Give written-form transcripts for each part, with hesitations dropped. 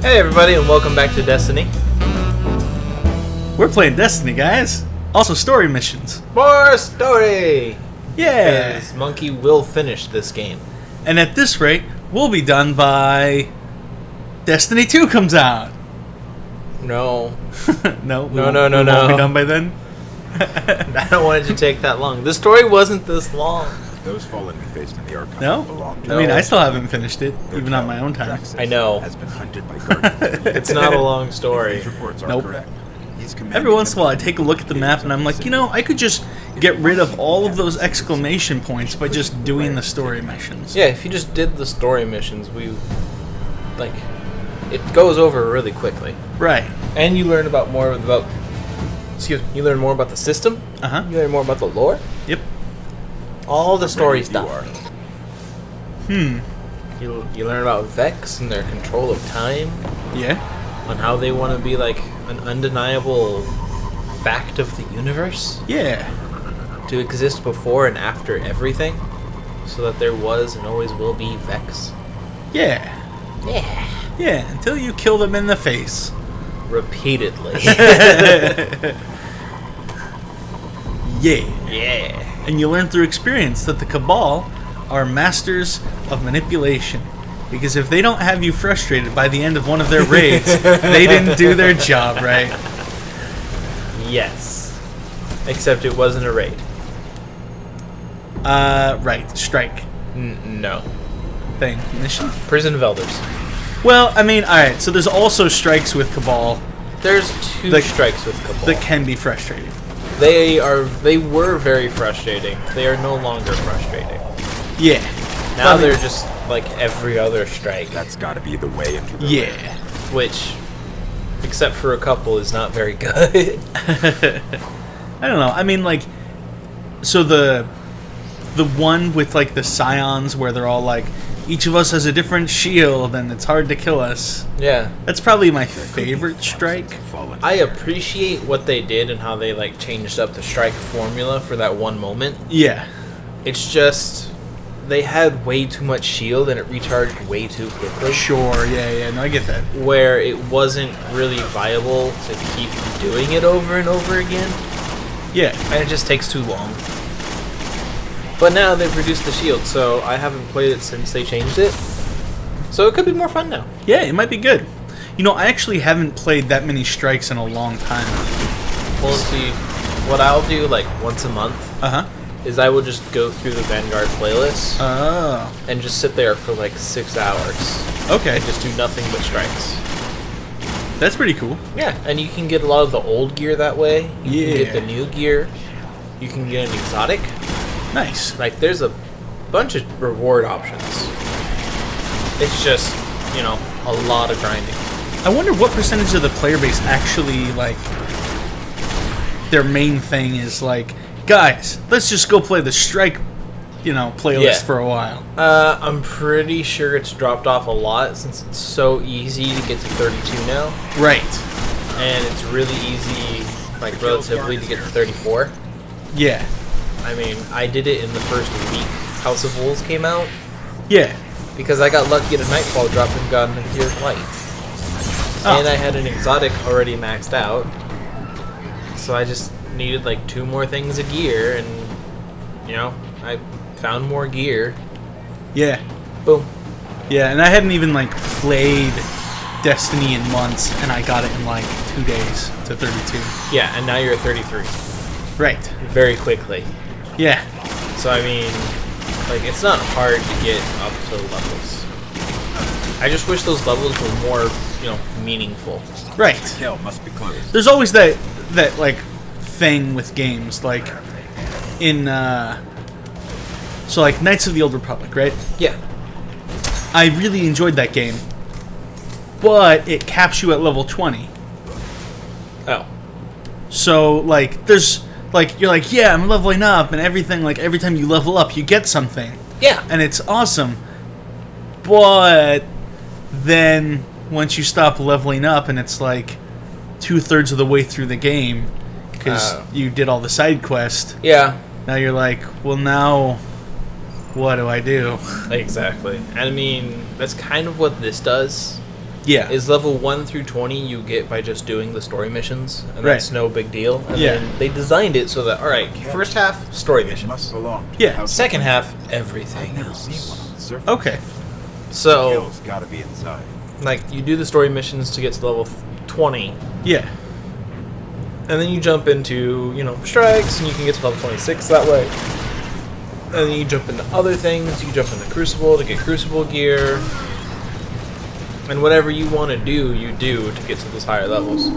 Hey everybody, and welcome back to Destiny. We're playing Destiny, guys. Also story missions. More story! Yeah. Because Monkey will finish this game. And at this rate, we'll be done by Destiny 2 comes out. No. No. No. We'll be done by then. I don't want it to take that long. The story wasn't this long. Those fallen we faced in the archive No? belong to I mean, No. I still haven't finished it, Their even on town, my own time. Drexus, I know. Has been hunted by Guardians. It's not a long story. These reports are Nope. correct. He's Every once in a while, I take a look at the map and I'm like, you know, I could just get rid of all of those exclamation points by just doing the story missions. Yeah, if you just did the story missions, it goes over really quickly. Right. And you learn about you learn more about the system. Uh-huh. You learn more about the lore. Yep. All the story stuff. Hmm. You learn about Vex and their control of time, Yeah. on how they want to be like an undeniable fact of the universe, Yeah. to exist before and after everything, so that there was and always will be Vex. Yeah. Yeah. Yeah, until you kill them in the face. Repeatedly. Yeah. Yeah. And you learn through experience that the Cabal are masters of manipulation. Because if they don't have you frustrated by the end of one of their raids, they didn't do their job right. Yes. Except it wasn't a raid. Right. Strike No. thing. Mission? Prison of Elders. Well, I mean, alright, so there's also strikes with Cabal There's two The- strikes with Cabal. that can be frustrating. They were very frustrating. They are no longer frustrating. Yeah. Now Well, they're just like every other strike. That's got to be the way into the Yeah. lair. Which, except for a couple, is not very good. I don't know. I mean, like, so the one with like the scions where they're all like, each of us has a different shield and it's hard to kill us. Yeah. That's probably my favorite strike. Fallen. I appreciate what they did and how they like changed up the strike formula for that one moment. Yeah. It's just they had way too much shield and it recharged way too quickly. Sure. Yeah. No, I get that. Where it wasn't really viable to keep doing it over and over again. Yeah. And it just takes too long. But now they've reduced the shield, so I haven't played it since they changed it. So it could be more fun now. Yeah, it might be good. You know, I actually haven't played that many strikes in a long time. Well, see, what I'll do like once a month Uh huh. is I will just go through the Vanguard playlist Oh. and just sit there for like 6 hours Okay. and just do nothing but strikes. That's pretty cool. Yeah, and you can get a lot of the old gear that way. You can get the Yeah. new gear. You can get an exotic. Nice. Like, there's a bunch of reward options. It's just, you know, a lot of grinding. I wonder what percentage of the player base actually, like, their main thing is like, guys, let's just go play the strike, playlist Yeah. for a while. I'm pretty sure it's dropped off a lot since it's so easy to get to 32 now. Right. And it's really easy, like, relatively, to get to 34. Yeah. I mean, I did it in the first week House of Wolves came out, Yeah. because I got lucky at a Nightfall drop and got an Endured Light. Oh. And I had an exotic already maxed out, so I just needed like 2 more things of gear, and, I found more gear. Yeah. Boom. Yeah, and I hadn't even, like, played Destiny in months, and I got it in, like, 2 days to 32. Yeah, and now you're at 33. Right. Very quickly. Yeah. So, I mean, like, it's not hard to get up to levels. I just wish those levels were more, meaningful. Right. Hell must be closed. There's always that like thing with games, like in so like Knights of the Old Republic, right? Yeah. I really enjoyed that game, but it caps you at level 20. Oh. So like there's like you're like, yeah, I'm leveling up and everything, like every time you level up you get something. Yeah. And it's awesome. But then once you stop leveling up and it's like 2/3 of the way through the game because you did all the side quests, Yeah. now you're like, well, now what do I do? Exactly. And I mean, that's kind of what this does. Yeah. is level 1 through 20 you get by just doing the story missions, and Right. that's no big deal. And Yeah. then they designed it so that, alright, first half, story It must missions. belong to Yeah. the House of Second Wayne. half, I've everything never else. seen one on the surface. Okay. So, Kill's gotta be inside. like, you do the story missions to get to level 20, Yeah. and then you jump into, strikes, and you can get to level 26 that way. And then you jump into other things. You jump into Crucible to get Crucible gear. And whatever you want to do, you do to get to those higher levels.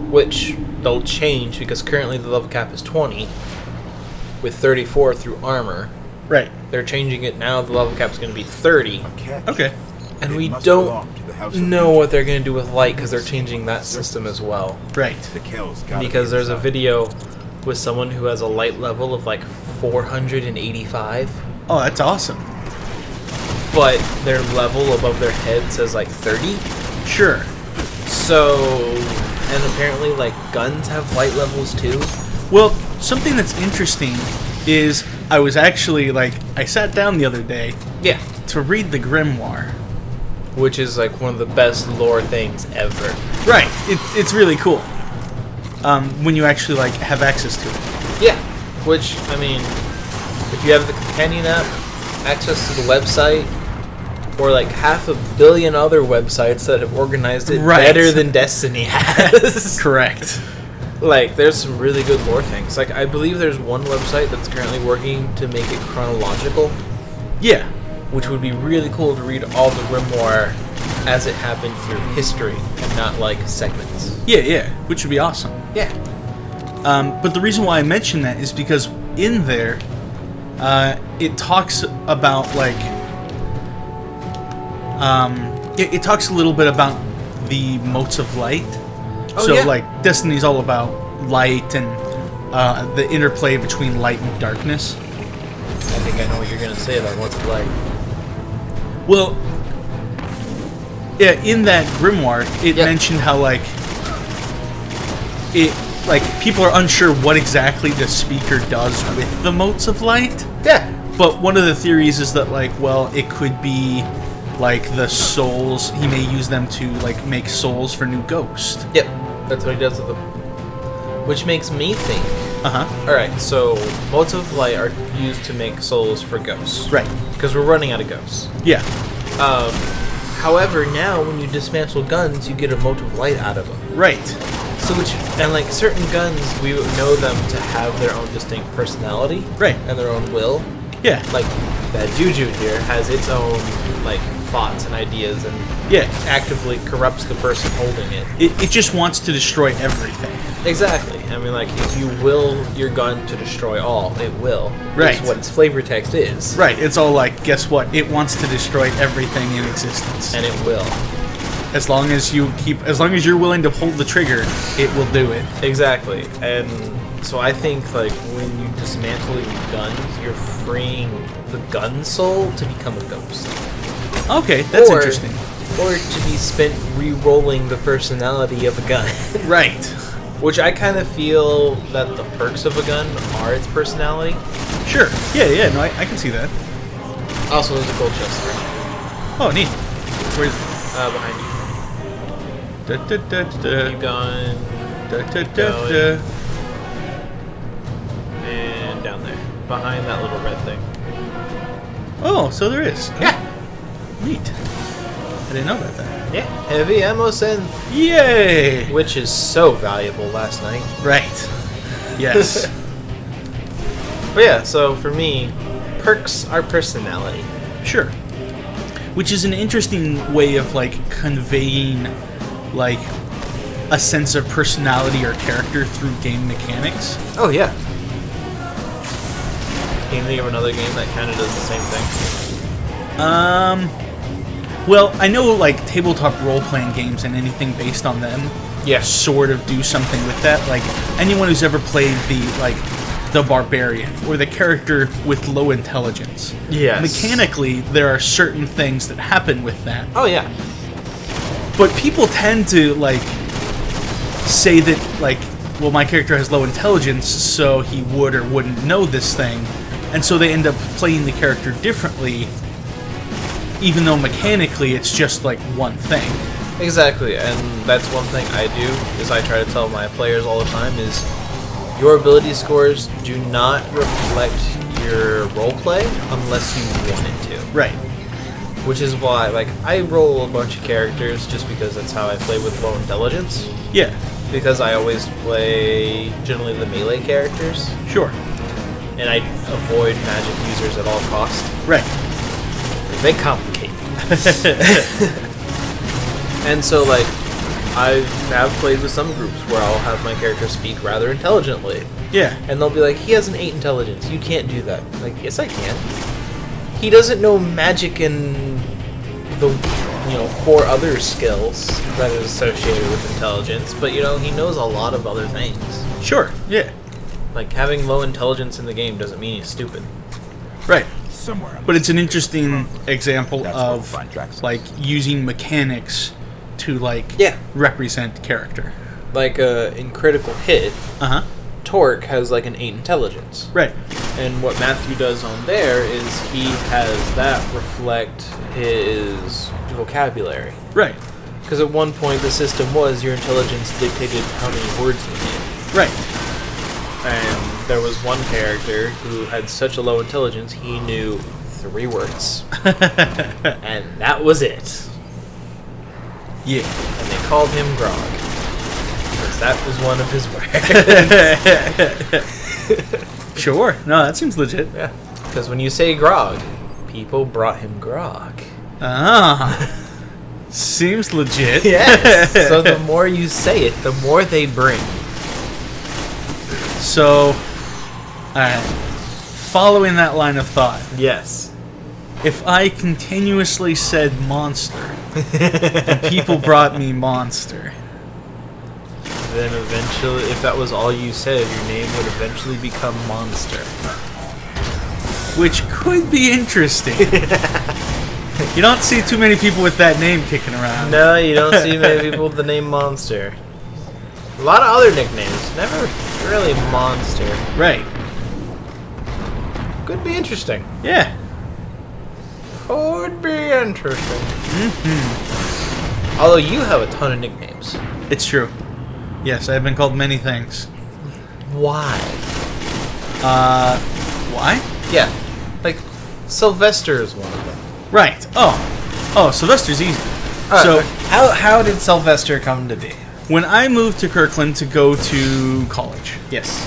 Which they'll change because currently the level cap is 20 with 34 through armor. Right. They're changing it now. The level cap is going to be 30. A catch. Okay. And It we must don't belong to the House of know Wayne. what they're going to do with light because they're changing that system as well. Right. The kill's gotta Because be there's a inside. video with someone who has a light level of like 485, Oh, that's awesome. but their level above their head says like 30. Sure. So, and apparently like guns have light levels too. Well, something that's interesting is I was actually I sat down the other day Yeah. to read the grimoire. Which is like one of the best lore things ever. Right. It's really cool. When you actually have access to it. Yeah. Which, I mean, if you have the companion app, access to the website, or like 500 million other websites that have organized it Right. better than Destiny has. Correct. Like, there's some really good lore things. Like, I believe there's one website that's currently working to make it chronological, Yeah. which would be really cool to read all the grimoire as it happened through history and not like segments. Yeah. Which would be awesome. Yeah. But the reason why I mention that is because in there, it talks about it talks a little bit about the motes of light. Oh, So yeah. Destiny's all about light and the interplay between light and darkness. I think I know what you're gonna say about what's it like. Well, yeah, in that grimoire, it Yep. mentioned how people are unsure what exactly the speaker does with the motes of light. Yeah. But one of the theories is that it could be the souls. He may use them to make souls for new ghost. Yep. That's what he does with them. Which makes me think. Uh huh. Alright, so motes of light are used to make souls for ghosts. Right. Because we're running out of ghosts. Yeah. However, now when you dismantle guns, you get a mote of light out of them. Right. So certain guns, we know them to have their own distinct personality. Right. And their own will. Yeah. Like, that Juju here has its own, thoughts and ideas and Yeah. actively corrupts the person holding it. It just wants to destroy everything. Exactly. I mean, if you will your gun to destroy all, it will. Right. That's what its flavor text is. Right. It's all guess what? It wants to destroy everything in existence. And it will. As long as you're willing to pull the trigger, it will do it. Exactly. And so I think, when you dismantle your guns, you're freeing the gun soul to become a ghost. Okay, that's Or- interesting. Or to be spent re-rolling the personality of a gun. Right. Which I kind of feel that the perks of a gun are its personality. Sure. Yeah. No, I can see that. Also, there's a gold chest Oh, neat. Where's behind you. da, da, da, da, Keep going. da, da, da, da. And down there. Behind that little red thing. Oh, so there is. Yeah. Neat. I didn't know about that. Yeah. Heavy ammo synth. Yay! Which is so valuable last night. Right. Yes. But yeah, so for me, perks are personality. Sure. Which is an interesting way of conveying a sense of personality or character through game mechanics. Oh yeah. Can you think of another game that kind of does the same thing? Well, I know tabletop role-playing games and anything based on them Yes. sort of do something with that. Anyone who's ever played the barbarian or the character with low intelligence. Yes. Mechanically, there are certain things that happen with that. Oh yeah. But people tend to say that well, my character has low intelligence, so he would or wouldn't know this thing, and so they end up playing the character differently, even though mechanically it's just one thing. Exactly, and that's one thing I do, is I try to tell my players all the time, is your ability scores do not reflect your roleplay unless you want it to. Right. Which is why, like, I roll a bunch of characters just because that's how I play with low intelligence. Yeah. Because I always play generally the melee characters, Sure. and I avoid magic users at all costs. Right. They complicate. And so, like, I have played with some groups where I'll have my character speak rather intelligently. Yeah. And they'll be like, he has an 8 intelligence, you can't do that. Like, yes I can. He doesn't know magic and the, 4 other skills that is associated with intelligence, but, he knows a lot of other things. Sure. Yeah. Like, having low intelligence in the game doesn't mean he's stupid. Right. Somewhere. But it's an interesting example That's where we'll of find Drax. like using mechanics to like Yeah. represent character. Like, in Critical Hit, Uh-huh. Torque has like an 8 intelligence. Right. And what Matthew does on there is he has that reflect his vocabulary. Right. Because at one point the system was your intelligence dictated how many words you knew. Right. And there was one character who had such a low intelligence he knew 3 words. And that was it. Yeah. And they called him Grog. Because that was one of his words. Sure. No, that seems legit. Yeah. Because when you say Grog, people brought him Grog. Ah. Seems legit. Yes. So the more you say it, the more they bring. So, alright. Following that line of thought, Yes. if I continuously said monster, and people brought me monster, Then eventually, if that was all you said, your name would eventually become Monster. which could be interesting. You don't see too many people with that name kicking around. No, you don't see many people with the name Monster. A lot of other nicknames, never really Monster. Right. Could be interesting. Yeah. Could be interesting. Although you have a ton of nicknames. It's true. Yes, I've been called many things. Why? Why? Yeah, like Sylvester is one of them. Right. Oh, Sylvester's easy. So, how did Sylvester come to be? when I moved to Kirkland to go to college, Yes.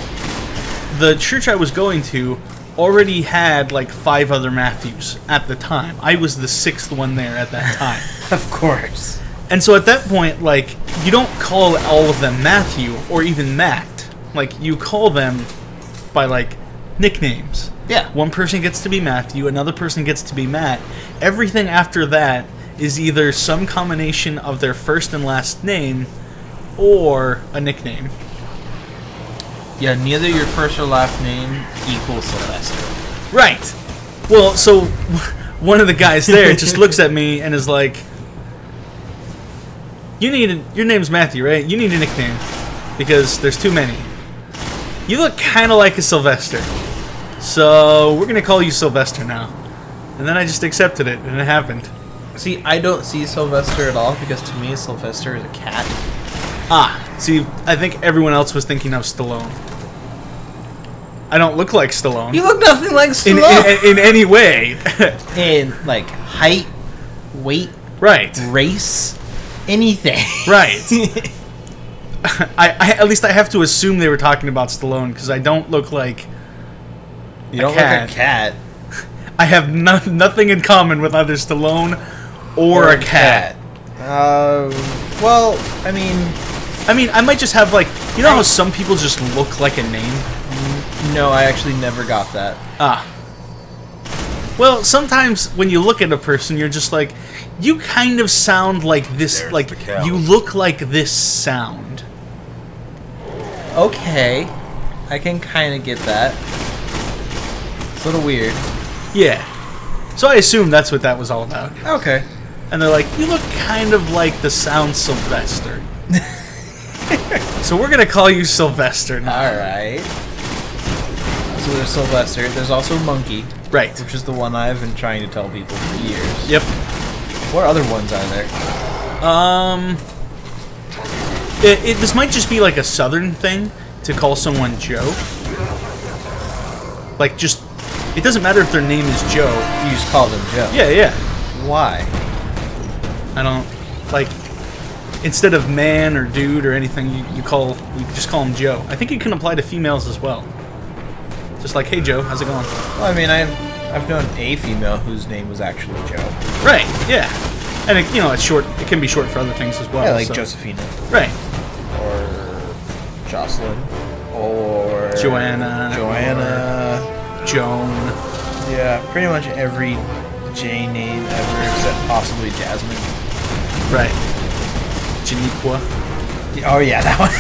the church I was going to already had like 5 other Matthews at the time. I was the 6th one there at that time. Of course. And so at that point, like, you don't call all of them Matthew or even Matt. Like, you call them by, like, nicknames. Yeah. One person gets to be Matthew, another person gets to be Matt. Everything after that is either some combination of their first and last name or a nickname. Yeah, neither your first or last name equals Sylvester. Right. Well, so one of the guys there just looks at me and is like, your name's Matthew, right? You need a nickname because there's too many. You look kind of like a Sylvester. So we're going to call you Sylvester now. And then I just accepted it, and it happened. See, I don't see Sylvester at all because to me Sylvester is a cat. Ah, see, I think everyone else was thinking of Stallone. I don't look like Stallone. You look nothing like in, Stallone. in any way. In like height, weight, Right. race, anything. Right. I at least I have to assume they were talking about Stallone because I don't look like You don't cat. look a cat. I have nothing in common with either Stallone or a cat. Well, I mean, I might just have like, you know how some people just look like a name? no, I actually never got that. Ah. Well, sometimes when you look at a person, you're just like, you kind of sound like this, There's like the cow. you look like this sound. Okay, I can kind of get that. It's a little weird. Yeah. So I assume that's what that was all about. Okay. And they're like, you look kind of like the sound Sylvester. So we're gonna call you Sylvester now. Alright. So there's Sylvester. There's also Monkey, Right. which is the one I've been trying to tell people for years. Yep. What other ones are there? This might just be like a southern thing to call someone Joe. Like, just, it doesn't matter if their name is Joe. You just call them Joe. Yeah, yeah. Why? I don't, like, instead of man or dude or anything, you just call him Joe. I think it can apply to females as well. Just like, hey Joe, how's it going? Well, I mean, I've known a female whose name was actually Joe. Right, yeah. And it, it's short. It can be short for other things as well. Yeah, like so. Josephina. Right. Or Jocelyn. Or Joanna. Joan. Yeah, pretty much every J name ever except possibly Jasmine. Right. Janiqua. Oh yeah, that one.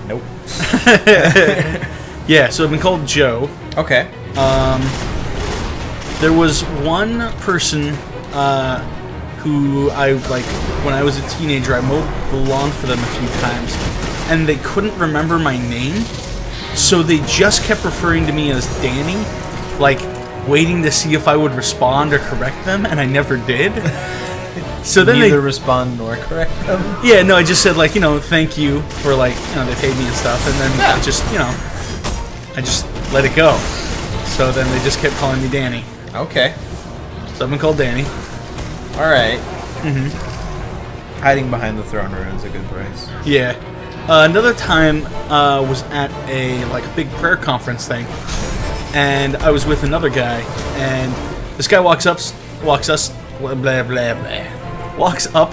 Nope. Yeah, so I've been called Joe. Okay. There was one person who I, like, when I was a teenager, I mowed the lawn for them a few times, and they couldn't remember my name, so they just kept referring to me as Danny, like, waiting to see if I would respond or correct them, and I never did. So then Neither respond nor correct them. Yeah, no, I just said, like, thank you for, like, they paid me and stuff, and then I just, I just let it go. So then they just kept calling me Danny. Okay. So I've been called Danny. Alright. Mm-hmm. Hiding behind the throne room is a good price. Yeah. Another time was at a big prayer conference thing, and I was with another guy, and this guy walks up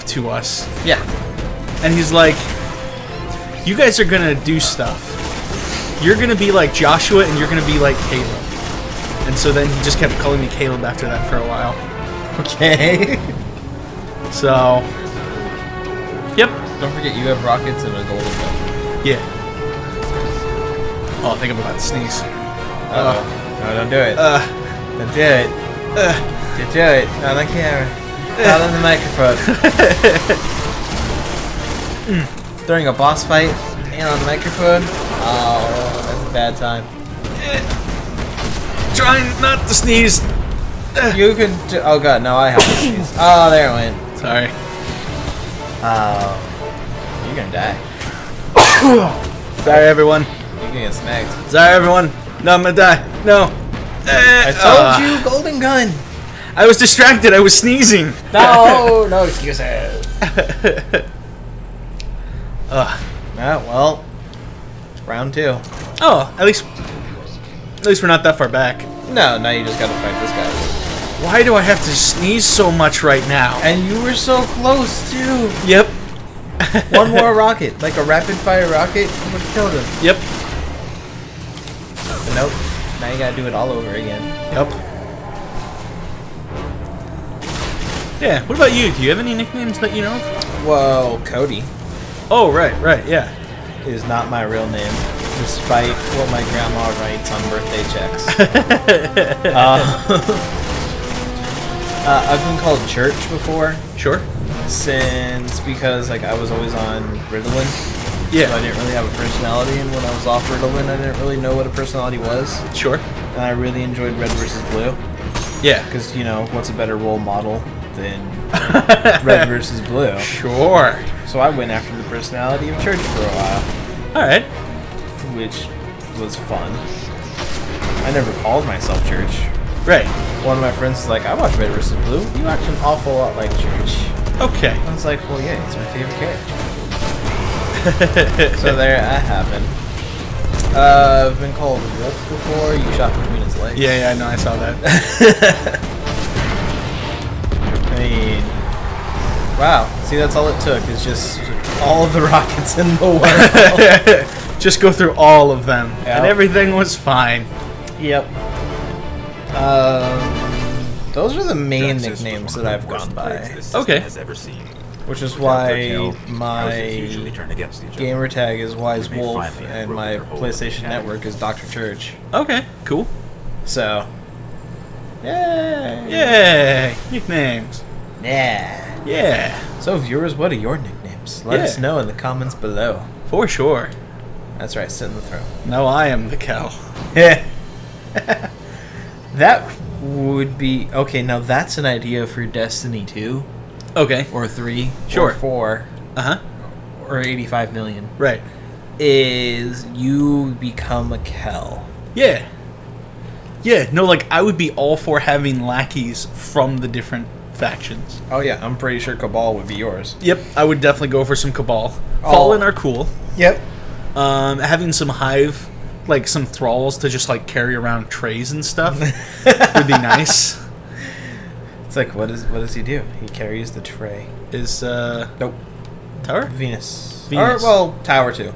to us. Yeah. And he's like, you guys are gonna do stuff. You're gonna be like Joshua, and you're gonna be like Caleb. And so then he just kept calling me Caleb after that for a while. Okay. So, yep. Don't forget you have rockets and a golden gun. Yeah. Oh, I think I'm about to sneeze. No, don't do it. Don't do it. Don't do it. Not on the camera. Not on the microphone. During a boss fight and on the microphone. Oh, that's a bad time. Trying not to sneeze. You can. Oh god, no, I have to sneeze. Oh, there it went. Sorry. Oh, you're gonna die. Sorry, everyone. You're gonna get smacked. Sorry, everyone. No, I'm gonna die. No. I told you, golden gun. I was distracted. I was sneezing. No, no excuses. Well, it's round 2. Oh, at least we're not that far back. No, now you just gotta fight this guy. Why do I have to sneeze so much right now? And you were so close too. Yep. One more rocket, like a rapid fire rocket, would have killed him. Yep. But nope. Now you gotta do it all over again. Yep. Yeah. What about you? Do you have any nicknames that you know of? Well, Cody Oh, right, yeah. is not my real name, despite what my grandma writes on birthday checks. I've been called Church before. Sure. Because I was always on Ritalin. Yeah. So I didn't really have a personality, and when I was off Ritalin, I didn't really know what a personality was. Sure. And I really enjoyed Red vs. Blue. Yeah. Because, what's a better role model than Red vs. Blue? Sure. So I went after the personality of Church for a while. Alright. Which was fun. I never called myself Church. Right. One of my friends was like, I watch Red vs. Blue. You act an awful lot like Church. Okay. I was like, well, yeah, he's my favorite character. So there, that happened. I've been called Wolf before. You shot between his legs. Yeah, I know. I saw that. I mean, wow. See, that's all it took. Is just all of the rockets in the world. Just go through all of them, Yep. and everything was fine. Yep. Those are the main nicknames that I've gone by. Okay. Which is why my gamer tag is Wise Wolf and my PlayStation Network is Dr. Church. Okay, cool. So, yay! Yay! Nicknames. Yeah. Yeah, So, viewers, what are your nicknames? Let us know in the comments below. for sure. That's right, sit in the throne. No, I am the cow. Yeah. That would be okay. Now that's an idea for Destiny 2 Okay. or 3 Sure. or 4 Uh-huh. or 85 million. Right. Is you become a Kel. Yeah. Yeah, no, like, I would be all for having lackeys from the different factions. Oh yeah, I'm pretty sure Cabal would be yours. Yep, I would definitely go for some Cabal. Oh. Fallen are cool. Yep. Having some Hive, like some thralls to just, like, carry around trays and stuff would be nice. It's like, what does he do? He carries the tray. Is, Nope. Tower? Venus. Venus. Or, well, tower too.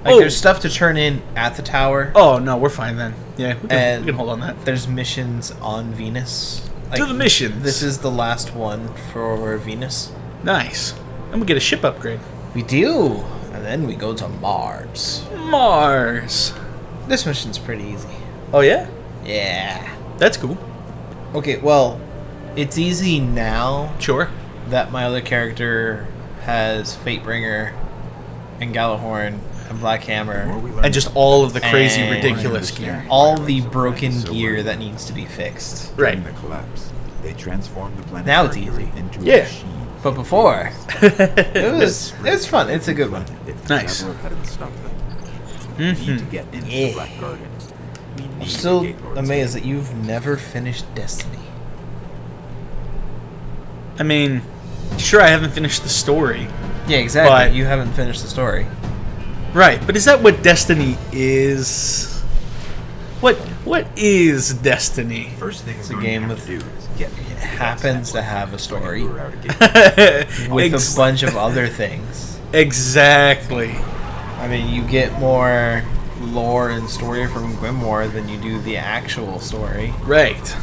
Like, Oh. there's stuff to turn in at the tower. Oh, no, we're fine then. Yeah, we And can hold on that. there's missions on Venus. Do the missions. This is the last one for Venus. Nice. And we get a ship upgrade. We do. And then we go to Mars. Mars. This mission's pretty easy. Oh, yeah? Yeah. That's cool. Okay, well, it's easy now Sure. that my other character has Fatebringer and Gallahorn and Black Hammer. And just all of the crazy, And ridiculous gear. all the broken gear that needs to be fixed. Right. During the collapse, they transformed the planet Now it's Mercury easy. into Yeah. a machine. But before, it's fun. It's a good one. If the Nice. Traveler hadn't stopped them, we need to Mhm. get into Yeah. the Black Garden. We need I'm the still Gate Lords. amazed that you've never finished Destiny. I mean, sure, I haven't finished the story. Yeah, exactly. But- You haven't finished the story. Right, but is that what Destiny is? What is Destiny? First thing a game with- do is get It happens to have a story With with a bunch of other things. Exactly. I mean, you get more lore and story from Grimoire than you do the actual story. Right.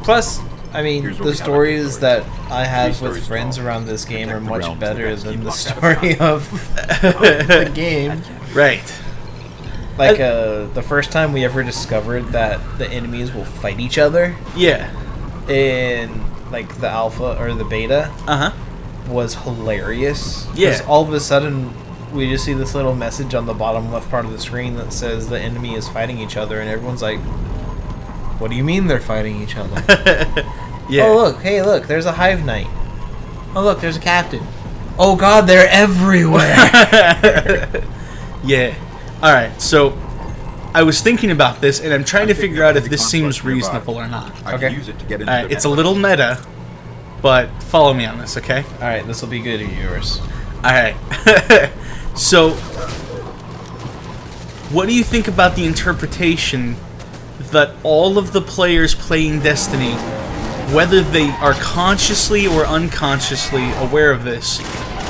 Plus, I mean, Here's what the we have stories on that I have Three with stories friends involved. around this game are Protect the much realms better against than the locked story of the game. Right. Like, the first time we ever discovered that the enemies will fight each other Yeah. in, like, the alpha or the beta Uh huh. was hilarious. 'Cause Yeah. all of a sudden, we just see this little message on the bottom left part of the screen that says the enemy is fighting each other, and everyone's like, what do you mean they're fighting each other? Yeah. Oh, look, hey, look, there's a Hive Knight. Oh, look, there's a captain. Oh, God, they're everywhere. Yeah. All right. So, I was thinking about this, and I'm trying to I'm figure picking up out if heavy this seems conflict nearby. reasonable or not. I Okay. can use it to get into All right. the It's a network. little meta, but follow me on this, okay? All right, this will be good, viewers. All right. So, what do you think about the interpretation that all of the players playing Destiny, whether they are consciously or unconsciously aware of this,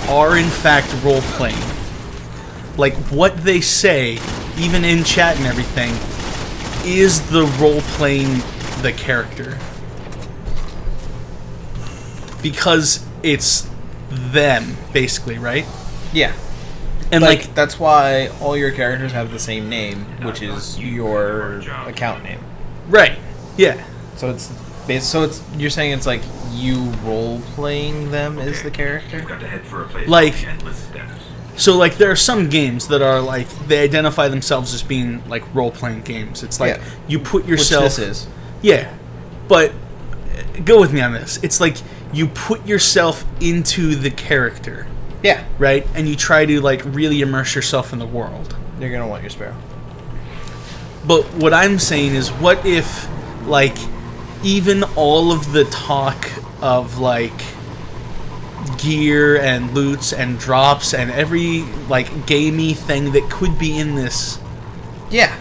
are in fact role-playing? Like, what they say, even in chat and everything, is the role-playing the character? Because it's them, basically, right? Yeah. And like, That's why all your characters have the same name, which is your account name. right, yeah. So it's you're saying it's like you role playing them as the character? Got to head for a place Like- with endless steps. So like there are some games that are like they identify themselves as being like role-playing games. It's like Yeah. you put Which yourself this is. Yeah. But go with me on this. It's like you put yourself into the character, Yeah. right? And you try to like really immerse yourself in the world. You're gonna want your sparrow. But what I'm saying is what if like even all of the talk of like gear and loots and drops and every like gamey thing that could be in this Yeah.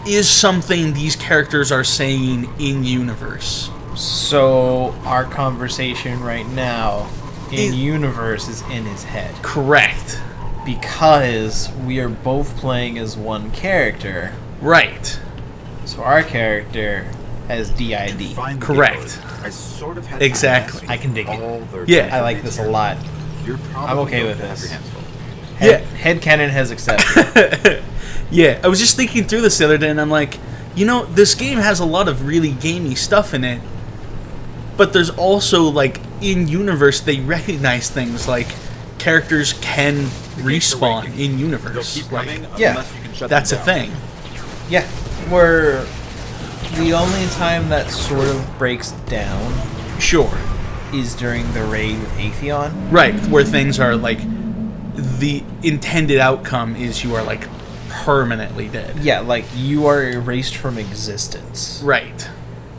is something these characters are saying in universe. So our conversation right now in Is- universe is in his head. Correct. Because we are both playing as one character. Right. So our character has DID. Find the Correct. Gate Lords. I sort of had Exactly. time I can dig it. all their Yeah. I like this a lot. You're probably I'm okay going with to have this. your hands full. Yeah. Headcanon has accepted. Yeah, I was just thinking through this the other day and I'm like, you know, this game has a lot of really gamey stuff in it. But there's also like in universe they recognize things like characters can respawn in They'll universe. keep Like coming yeah, unless you can shut that's a them down. thing. Yeah, we're The only time that sort of breaks down Sure. is during the raid with Atheon. Right, where things are like the intended outcome is you are like permanently dead. Yeah, like you are erased from existence. Right.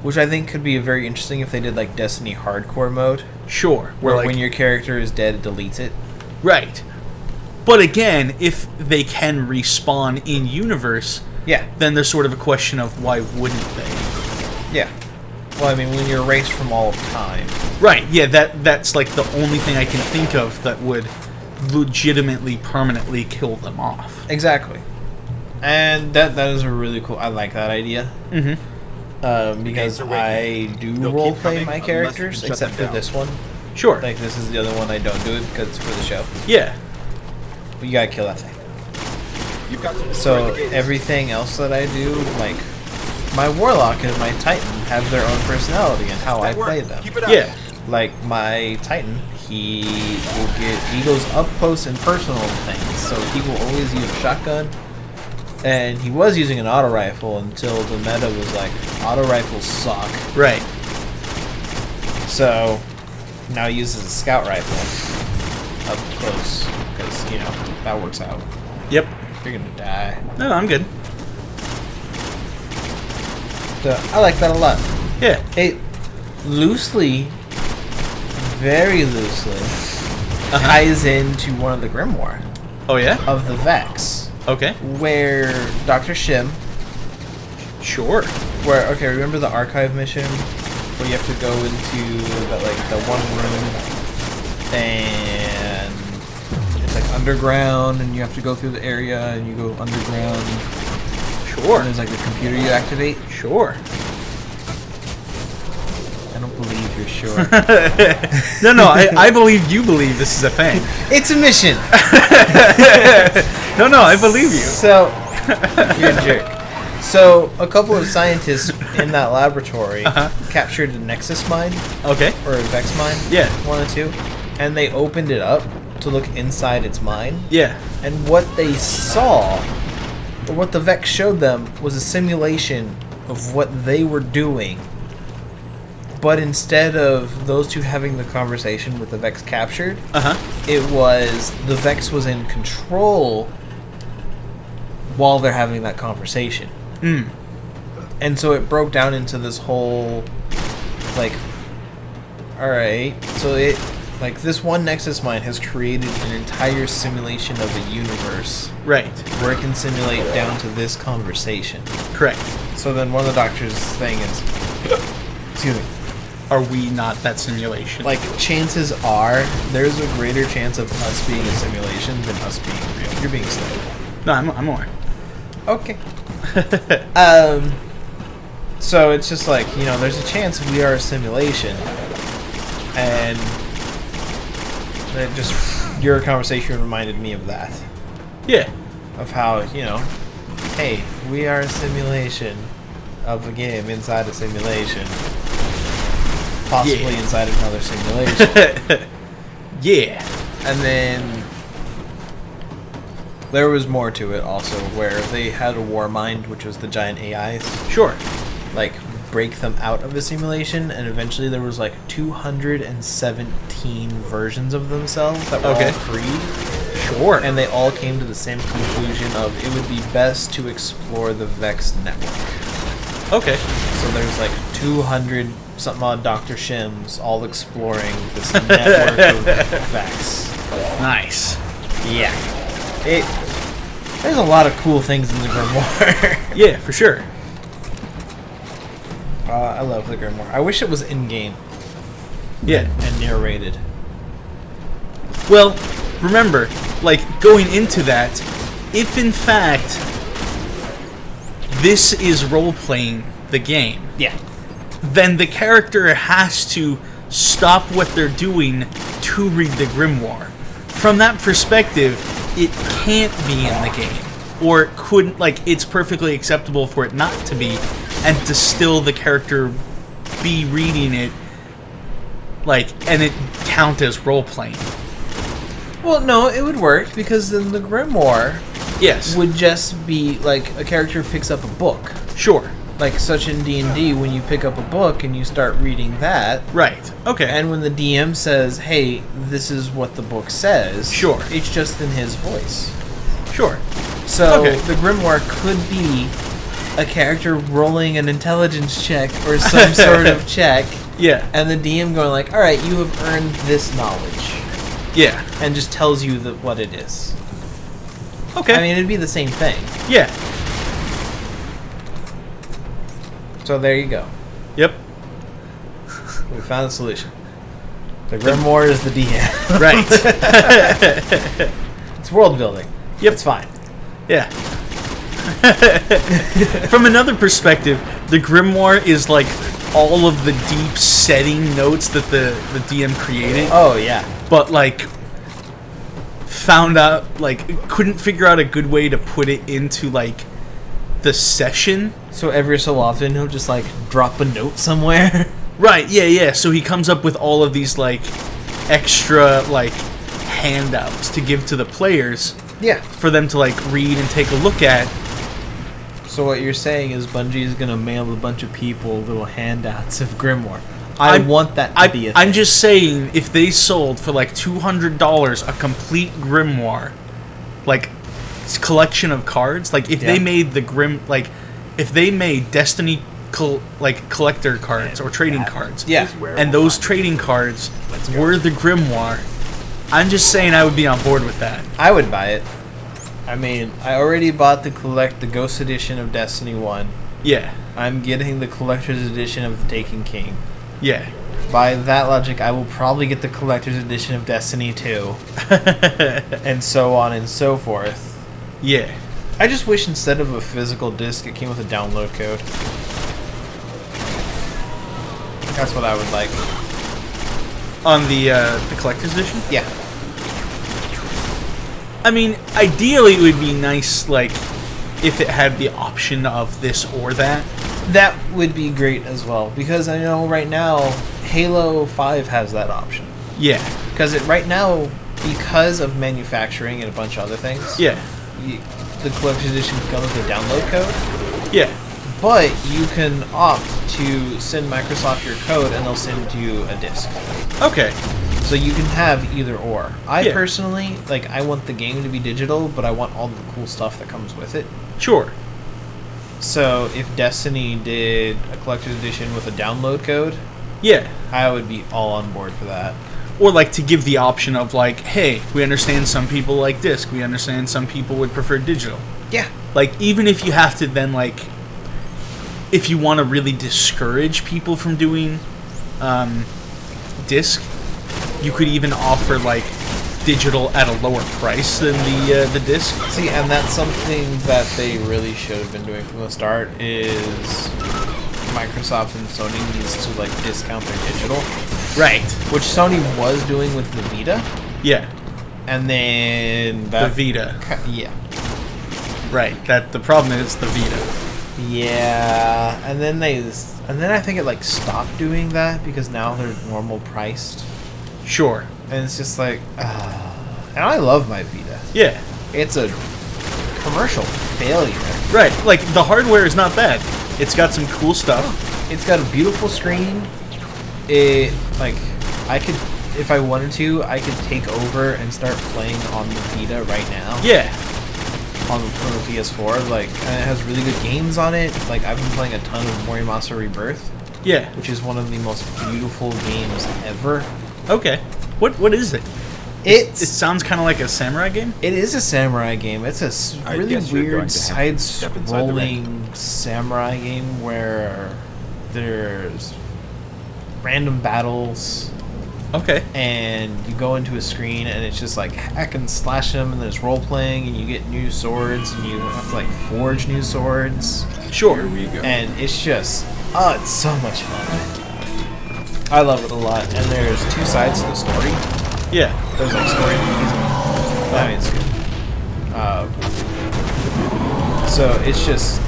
Which I think could be very interesting if they did like Destiny hardcore mode, Sure. where like, when your character is dead, it deletes it. right. But again, if they can respawn in universe, Yeah, then there's sort of a question of why wouldn't they? yeah. Well, I mean, when you're erased from all of time. Right. Yeah. That's like the only thing I can think of that would legitimately permanently kill them off. Exactly. And that is a really cool. I like that idea. Mm-hmm. Because Okay, so I do they'll keep roleplay coming my unless characters, you shut except for them down. this one. Sure. Like this is the other one I don't do it because it's for the show. Yeah. But you gotta kill that thing. You've got to So destroy the gates. everything else that I do, like my warlock and my titan, have their own personality and how I That work. play them. Keep it up. Yeah. Like my titan, he goes up close and personal to things, so he will always use a shotgun. And he was using an auto rifle until the meta was like, auto rifles suck. Right. So now he uses a scout rifle up close because that works out. Yep. You're gonna die. No, I'm good. So I like that a lot. Yeah. It loosely, very loosely, ties into one of the grimoire Oh yeah. of the Vex, Okay. where Dr. Shim, Sure. remember the archive mission where you have to go into the one room and it's like underground and you have to go through the area and you go underground Sure. and there's like a computer you activate. Sure. I don't believe you're sure. No, I believe you believe this is a thing. It's a mission. No, I believe you. So you're a jerk. So a couple of scientists in that laboratory captured a Nexus mine Okay. or a Vex mine. Yeah. One or two, and they opened it up to look inside its mine. Yeah. And what they saw, or what the Vex showed them, was a simulation of what they were doing. But instead of those two having the conversation with the Vex captured, it was the Vex was in control while they're having that conversation. Mm. And so it broke down into this whole, like, alright, so it, like, this one Nexus mine has created an entire simulation of a universe Right. where it can simulate down to this conversation. Correct. So then one of the doctor's thing is, excuse me, Are we not that simulation? like, chances are there's a greater chance of us being a simulation than us being real. You're being slow. No, I'm aware. Okay. So it's just like, there's a chance we are a simulation. And it just, your conversation reminded me of that. Yeah. Of how, hey, we are a simulation of a game inside a simulation. Possibly Yeah. inside another simulation. Yeah. And then there was more to it also, where they had a war mind, which was the giant AIs, Sure. like break them out of the simulation, and eventually there was like 217 versions of themselves that were Okay. all free, Sure. and they all came to the same conclusion of it would be best to explore the Vex network. Okay. So there's like 200 something odd Dr. Shims all exploring this network of Vex. Nice. Yeah. There's a lot of cool things in the Grimoire. Yeah, for sure. I love the Grimoire. I wish it was in-game Yeah. and narrated. Well, remember, like, going into that, if in fact this is role-playing the game, Yeah. then the character has to stop what they're doing to read the grimoire. From that perspective, it can't be in the game. Or it couldn't, like, it's perfectly acceptable for it not to be, and to still the character be reading it, like, and it count as role-playing. Well, no, it would work because then the Grimoire Yes. would just be like a character picks up a book. Sure. Like such in D&D, when you pick up a book and you start reading that, Right. Okay. and when the DM says, "Hey, this is what the book says," Sure. it's just in his voice. sure. So Okay. the grimoire could be a character rolling an intelligence check or some sort of check, Yeah. and the DM going like, "All right, you have earned this knowledge," Yeah. and just tells you what it is. Okay. I mean, it'd be the same thing. yeah. So there you go. Yep. We found a solution. The grimoire is the DM. Right. It's world building. Yep. It's fine. Yeah. From another perspective, the grimoire is like all of the deep setting notes that the DM created, Oh yeah. but like found out like couldn't figure out a good way to put it into like the session. So every so often he'll just like drop a note somewhere. Right, yeah, yeah. So he comes up with all of these like extra like handouts to give to the players Yeah. for them to like read and take a look at. So what you're saying is Bungie is gonna mail a bunch of people little handouts of grimoire. I I'm- want that to be a thing. I'm just saying, if they sold for like $200 a complete grimoire, like collection of cards, like if they Yeah. made the if they made Destiny collector cards or trading cards, Yeah. and those trading cards were the grimoire, I'm just saying I would be on board with that. I would buy it. I mean, I already bought the Ghost Edition of Destiny 1. Yeah, I'm getting the Collector's Edition of The Taken King. yeah, By that logic, I will probably get the Collector's Edition of Destiny 2. And so on and so forth. yeah. I just wish instead of a physical disc, it came with a download code. That's what I would like. On the collector's edition. Yeah. I mean, ideally it would be nice, like, if it had the option of this or that. That would be great as well, because I know right now Halo 5 has that option. Yeah, Because right now, because of manufacturing and a bunch of other things, yeah, the collector's edition comes with a download code, yeah. but you can opt to send Microsoft your code and they'll send you a disc. Okay. So you can have either or. I Yeah. personally, like, I want the game to be digital, but I want all the cool stuff that comes with it. Sure. So if Destiny did a collector's edition with a download code, Yeah. I would be all on board for that. Or like to give the option of like, hey, we understand some people like disc. We understand some people would prefer digital. Yeah. Like even if you have to then like, if you want to really discourage people from doing disc, you could even offer like digital at a lower price than the disc. See, and that's something that they really should have been doing from the start is Microsoft and Sony needs to like discount their digital, Right. which Sony was doing with the Vita, Yeah. and then The that Vita. yeah. Right. That the problem is the Vita. Yeah, and then I think it like stopped doing that because now they're normal priced, Sure. and it's just like, and I love my Vita. Yeah. It's a commercial failure. Right. Like the hardware is not bad. It's got some cool stuff. It's got a beautiful screen. It like I could, if I wanted to, I could take over and start playing on the Vita right now. Yeah. From the PS4, like, and it has really good games on it. Like, I've been playing a ton of Morimasa Rebirth, Yeah. which is one of the most beautiful games ever. Okay. What is it? It It sounds kind of like a samurai game. is a samurai game. It's a I really guess you're going weird to have to step inside the ring. side-scrolling samurai game where there's random battles. Okay. And you go into a screen and it's just like hack and slash them, and there's role playing, and you get new swords, and you have to like forge new swords, Sure. Here we go. and it's just it's so much fun. I love it a lot. And there's two sides to the story. Yeah. There's like story movies, and I mean it's good. So it's just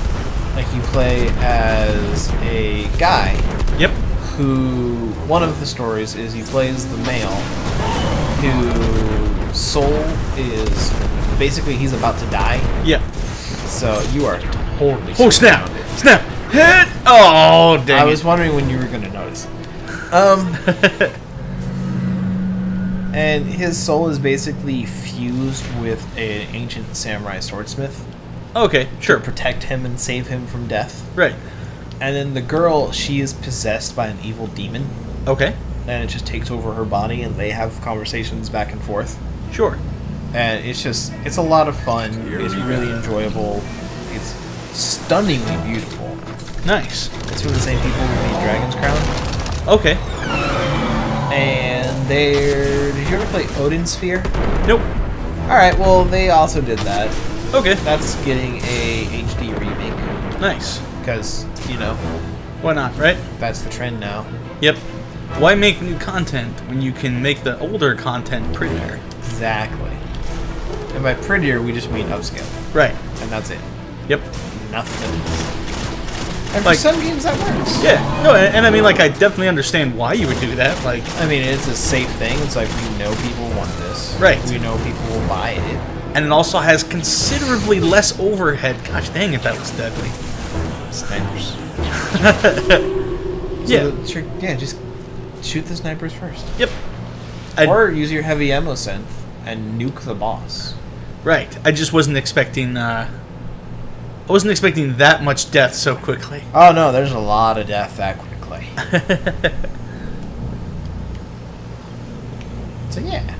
like you play as a guy Yep. who, one of the stories is he plays the male whose soul is basically he's about to die, Yeah. so you are totally Oh snap! surrounded. Snap! Hit! Oh, dang I it. was wondering when you were going to notice. And his soul is basically fused with an ancient samurai swordsmith Okay, sure. to protect him and save him from death. Right. And then the girl, she is possessed by an evil demon, Okay, and it just takes over her body, and they have conversations back and forth. sure. And it's a lot of fun. It's really enjoyable. It's stunningly beautiful. Nice. It's from the same people who made Dragon's Crown. Okay. And did you ever play Odin Sphere? Nope. Alright, well, they also did that. Okay. That's getting a HD remake. Nice. Because, Why not, right? that's the trend now. Yep. Why make new content when you can make the older content prettier? Exactly. And by prettier, we just mean upscale. Right. And that's it. Yep. Nothing. And Like- for some games, that works. Yeah. No, and I mean, like, I definitely understand why you would do that. Like, I mean, it's a safe thing. It's like, we know people want this. Right. We know people will buy it. and it also has considerably less overhead. Gosh dang it, that was deadly. Snipers. Yeah. Just shoot the snipers first. Yep. Or use your heavy ammo synth and nuke the boss. Right. I just wasn't expecting. I wasn't expecting that much death so quickly. Oh no, there's a lot of death that quickly. So yeah.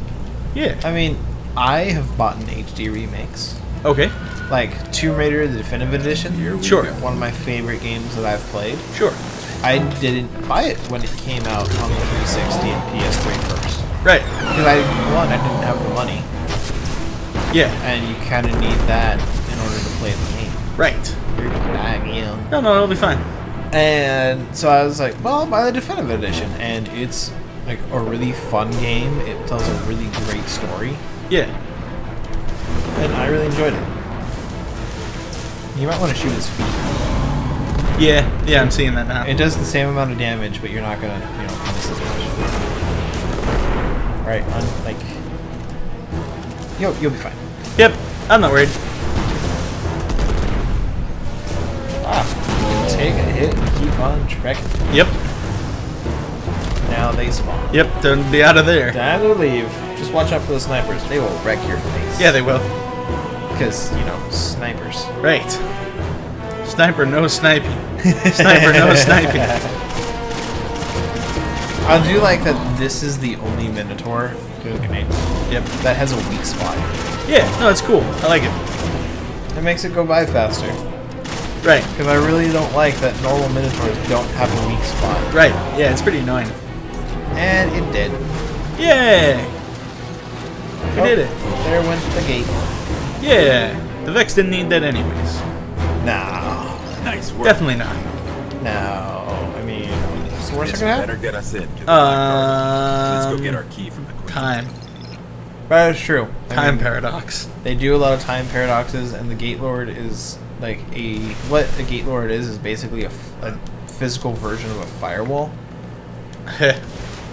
Yeah. I mean, I have bought HD remakes. Okay. Like Tomb Raider, the Definitive Edition. Sure. One of my favorite games that I've played. Sure. I didn't buy it when it came out on the 360 and PS3 first. Right. Because I didn't have the money. Yeah. And you kind of need that in order to play the game. Right. You're dying young. No, it'll be fine. And so I was like, well, I'll buy the Definitive Edition. And it's like a really fun game. It tells a really great story. Yeah. And I really enjoyed it. You might want to shoot his feet. Yeah. Yeah, I'm seeing that now. It does the same amount of damage, but you're not gonna, miss as much. Right? You'll be fine. Yep. I'm not worried. Take a hit and keep on trekking. Yep. Now they spawn. Yep. Don't be out of there. Time to leave. Just watch out for the snipers. They will wreck your face. Yeah, they will. Because, snipers. Right. Sniper, no sniping. Sniper, no sniping. I do like that this is the only Minotaur Yep. that has a weak spot. Yeah. No, it's cool. I like it. It makes it go by faster. Right. Because I really don't like that normal Minotaurs don't have a weak spot. Right. Yeah, it's pretty annoying. And it did. Yay! We did it. There went the gate. Yeah. The Vex didn't need that anyways. No. Nice work. Definitely not. No. I mean, what's the worst This that can better happen? get us in. To the black garden. Let's go get our Um, key from the queen. Time. But it's true. I Time mean, paradox. They do a lot of time paradoxes, and the Gate Lord is like what a Gate Lord is basically a physical version of a firewall.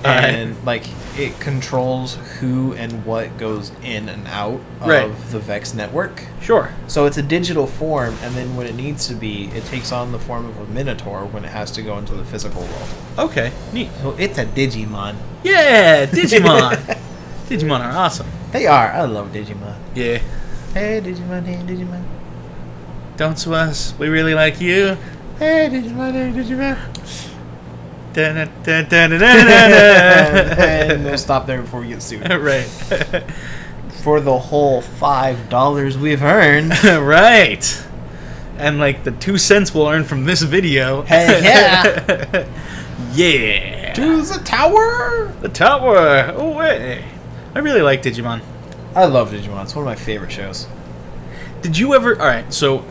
And like it controls who and what goes in and out of Right. the Vex network. Sure. So it's a digital form, and then when it needs to be, it takes on the form of a Minotaur when it has to go into the physical world. Okay. Neat. So it's a Digimon. Yeah, Digimon. Digimon are awesome. They are. I love Digimon. Yeah. Hey Digimon, hey Digimon. Don't sue us. We really like you. Hey Digimon, hey Digimon. And Right. we'll stop there before we get sued. For the whole $5 we've earned. Right. And like the 2 cents we'll earn from this video. Hey, yeah. Yeah. To the tower. The tower. Away. I really like Digimon. I love Digimon. It's one of my favorite shows. Did you ever... Alright, so...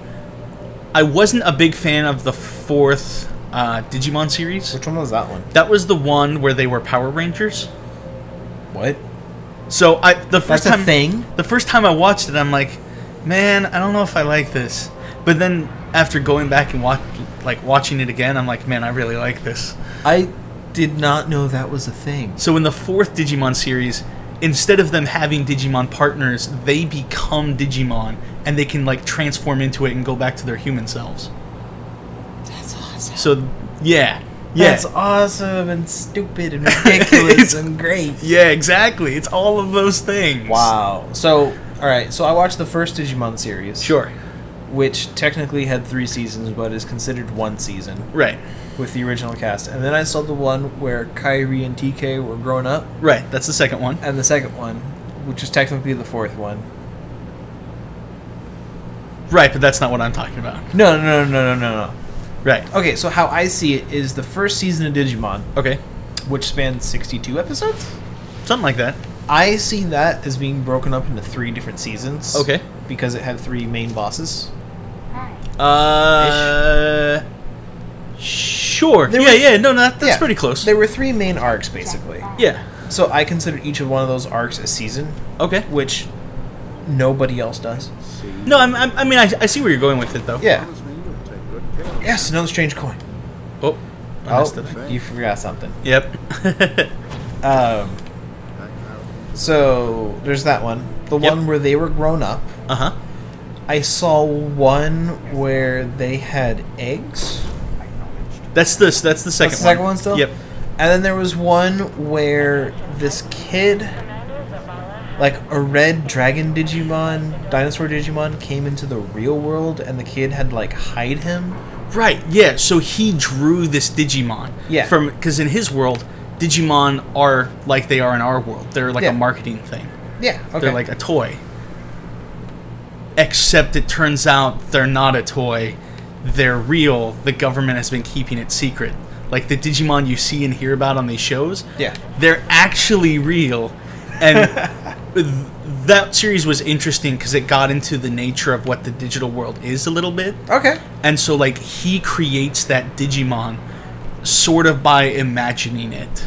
I wasn't a big fan of the 4th Digimon series. Which one was that one? That was the one where they were Power Rangers. What? So the first That's a time... thing? The first time I watched it, I'm like, man, I don't know if I like this. But then after going back and watching it again, I'm like, man, I really like this. I did not know that was a thing. So in the 4th Digimon series, instead of them having Digimon partners, they become Digimon, and they can like transform into it and go back to their human selves. That's crazy. So, yeah. That's awesome and stupid and ridiculous and great. Yeah, exactly. It's all of those things. Wow. So, alright, so I watched the first Digimon series. Sure. Which technically had 3 seasons, but is considered 1 season Right. with the original cast. And then I saw the one where Kairi and TK were grown up, Right. That's the second one. and the second one, which is technically the 4th one. Right, but that's not what I'm talking about. No. Right. Okay, so how I see it is the first season of Digimon, Okay. which spans 62 episodes. Something like that. I see that as being broken up into 3 different seasons. Okay. Because it had 3 main bosses. Sure. There Yeah, was- no, that's Yeah. pretty close. There were 3 main arcs, basically. Yeah. So I consider each of one of those arcs a season, Okay. which nobody else does. No, I mean, I see where you're going with it, though. Yeah. Yes, another strange coin. Oh, I missed it. You forgot something. Yep. So there's that one. The Yep. one where they were grown up. Uh-huh. I saw one where they had eggs. That's the second That's the second one still? Yep. And then there was one where this kid, like a red dragon Digimon, dinosaur Digimon, came into the real world and the kid had to like hide him. Right, yeah, so he drew this Digimon. Yeah. Because in his world, Digimon are like they are in our world. They're like Yeah. a marketing thing. Yeah, okay. They're like a toy. Except it turns out they're not a toy. They're real. The government has been keeping it secret. Like the Digimon you see and hear about on these shows, Yeah. they're actually real. And that series was interesting because it got into the nature of what the digital world is a little bit. Okay. And so, like, he creates that Digimon sort of by imagining it.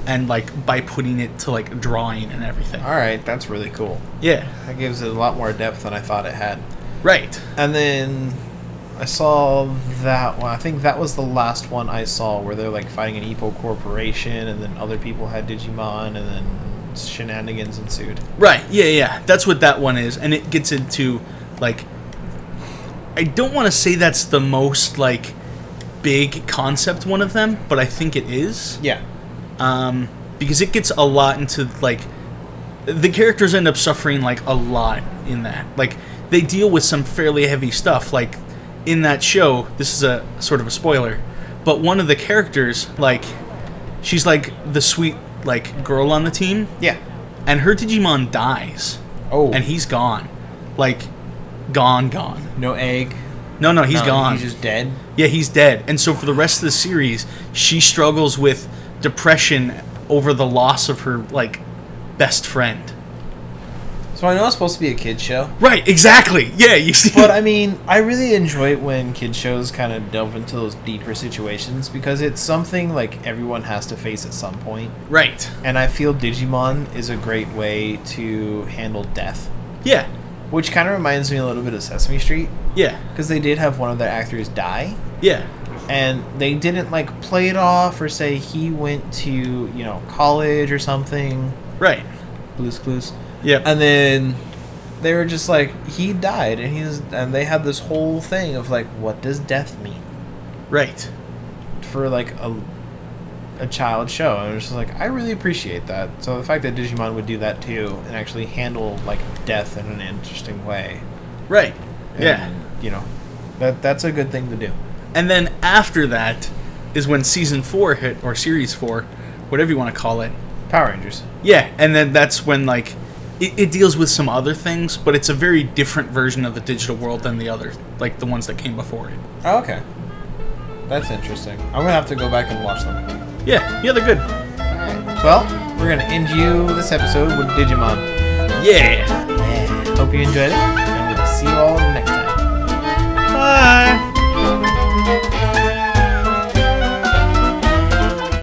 And, like, by putting it to, like, drawing and everything. Alright, that's really cool. Yeah. That gives it a lot more depth than I thought it had. Right. And then I saw that one. I think that was the last one I saw where they're like fighting an Epo corporation and then other people had Digimon and then shenanigans ensued. Right. Yeah. That's what that one is. And it gets into, like... I don't want to say that's the most, like, big concept one of them, but I think it is. Yeah. Because it gets a lot into, like... The characters end up suffering, like, a lot in that. Like, they deal with some fairly heavy stuff. Like, in that show, this is a sort of a spoiler, but one of the characters, like, she's, like, the sweet, like, girl on the team. Yeah. And her Digimon dies. Oh. And he's gone. Like, gone. No egg. No, he's No, gone. He's just dead. Yeah, he's dead. And so for the rest of the series, she struggles with depression over the loss of her, like, best friend. So I know it's supposed to be a kid show. Right, exactly. Yeah, you see. But I mean, I really enjoy it when kid shows kind of delve into those deeper situations because it's something like everyone has to face at some point. Right. And I feel Digimon is a great way to handle death. Yeah. Which kind of reminds me a little bit of Sesame Street. Yeah. Because they did have one of their actors die. Yeah. And they didn't, like, play it off or say he went to, you know, college or something. Right. Blue's Clues. Yep. And then they were just like, he died. And they had this whole thing of, like, what does death mean? Right. For, like, a child show. And it was just like, I really appreciate that. So the fact that Digimon would do that, too, and actually handle, like, death in an interesting way. Right. And, Yeah. You know, that's a good thing to do. And then after that is when season 4 hit, or series 4, whatever you want to call it. Power Rangers. Yeah, and then that's when, like, it deals with some other things, but it's a very different version of the digital world than the other, like the ones that came before it. Oh, okay. That's interesting. I'm going to have to go back and watch them. Yeah, they're good. Alright. Well, we're going to end you this episode with Digimon. Yeah. Hope you enjoyed it, and we'll see you all next time. Bye.